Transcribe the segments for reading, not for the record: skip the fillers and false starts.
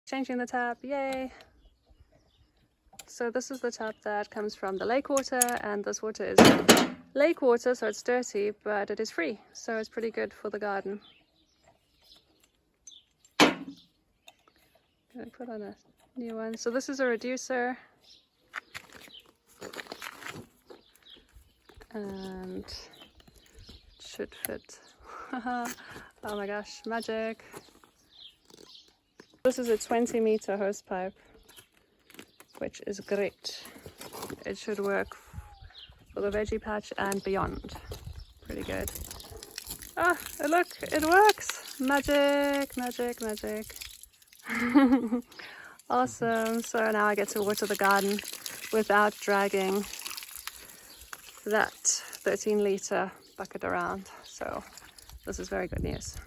Changing the tap, yay! So this is the tap that comes from the lake water, and this water is lake water, so it's dirty, but it is free, so it's pretty good for the garden. Gonna put on a new one. So this is a reducer, and it should fit. Oh my gosh, magic! This is a 20-meter hose pipe, which is great. It should work for the veggie patch and beyond. Pretty good. Ah, look, it works! Magic, magic, magic. Awesome. So now I get to water the garden without dragging that 13-liter bucket around. So this is very good news.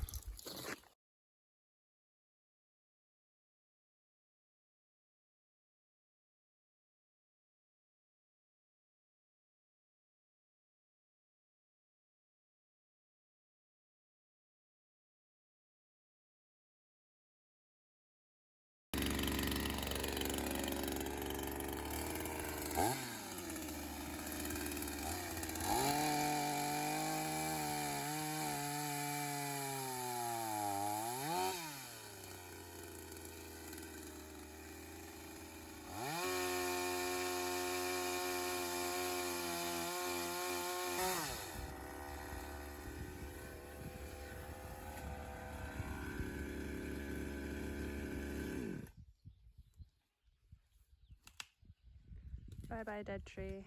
Bye bye, dead tree.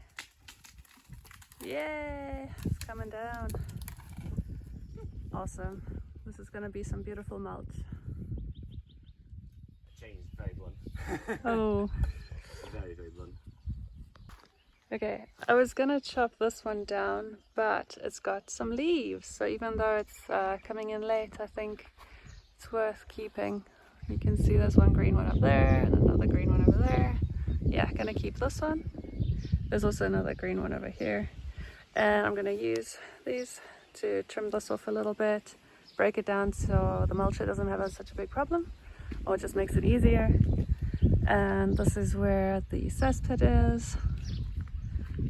Yay! It's coming down. Awesome. This is going to be some beautiful mulch. The chain is very blunt. Oh. Very, very blunt. Okay, I was going to chop this one down, but it's got some leaves. So even though it's coming in late, I think it's worth keeping. You can see there's one green one up there and another green one over there. Yeah, gonna keep this one. There's also another green one over here. And I'm gonna use these to trim this off a little bit, break it down so the mulcher doesn't have such a big problem, or just makes it easier. And this is where the cesspit is,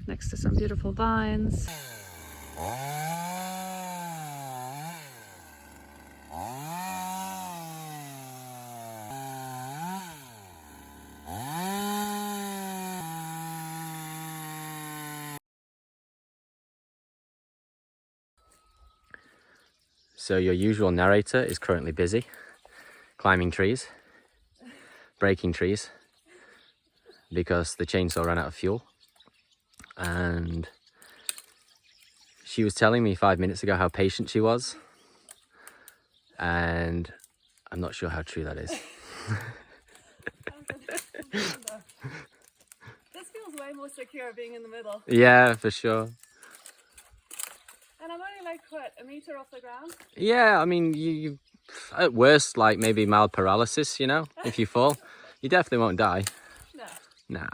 next to some beautiful vines. So your usual narrator is currently busy climbing trees, breaking trees, because the chainsaw ran out of fuel. And she was telling me 5 minutes ago how patient she was, and I'm not sure how true that is. This feels way more secure being in the middle. Yeah, for sure. And I'm only like, what, a meter off the ground? Yeah, I mean, you at worst, like maybe mild paralysis, you know, if you fall. You definitely won't die. No. Nah,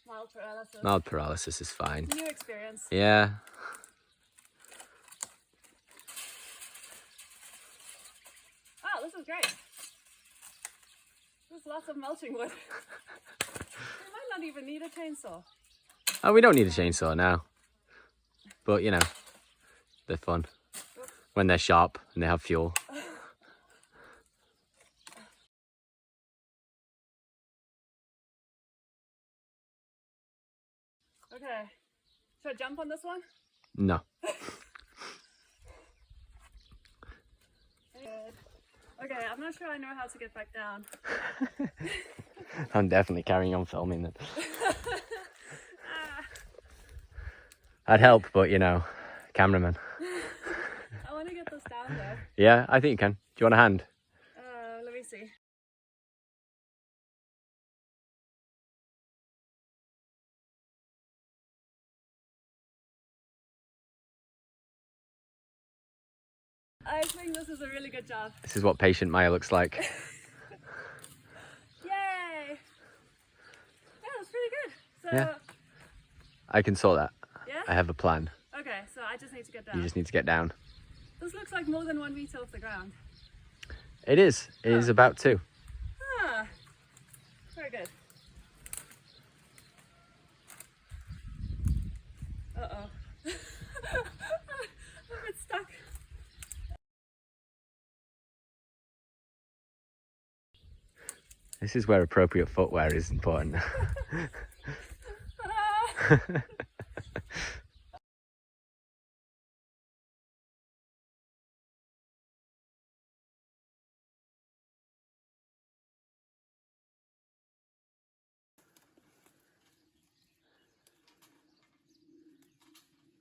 Mild paralysis. mild paralysis is fine. New experience. Yeah. Oh, this is great. There's lots of mulching wood. We might not even need a chainsaw. Oh, we don't need a chainsaw now. But, you know, they're fun when they're sharp and they have fuel. Okay. Should I jump on this one? No. Good. Okay, I'm not sure I know how to get back down. I'm definitely carrying on filming then. I'd help, but, you know, cameraman. I want to get this down though. Yeah, I think you can. Do you want a hand? Let me see. I think this is a really good job. This is what patient Maya looks like. Yay! Yeah, that's pretty good. So, Yeah. I can sort that. yeah? I have a plan. Okay, so I just need to get down. You just need to get down. This looks like more than 1 meter off the ground. It is. It is about 2. Ah, very good. Uh-oh. I'm a bit stuck. This is where appropriate footwear is important.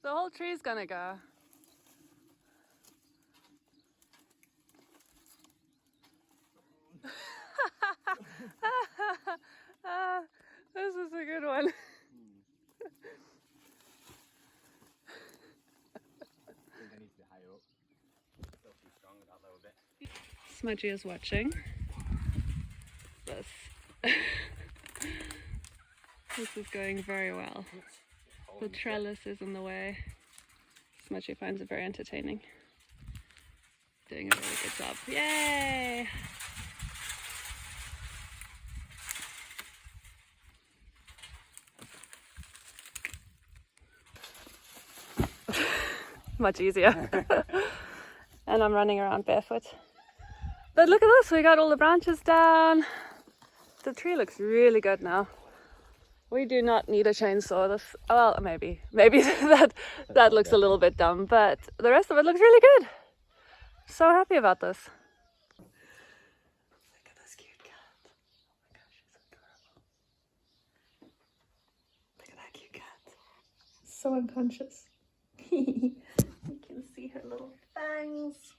The whole tree's gonna go. This is a good one. Smudgy is watching this. This is going very well. The trellis is in the way. Smudgy finds it very entertaining. Doing a really good job. Yay! Much easier. And I'm running around barefoot. But look at this, we got all the branches down. The tree looks really good now. We do not need a chainsaw. This, well, maybe that looks a little bit dumb, but the rest of it looks really good. So happy about this. Look at this cute cat. Oh my gosh, she's adorable. Look at that cute cat. So unconscious. You can see her little fangs.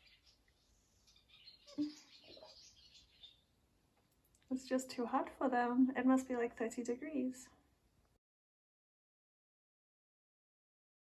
It's just too hot for them. It must be like 30 degrees.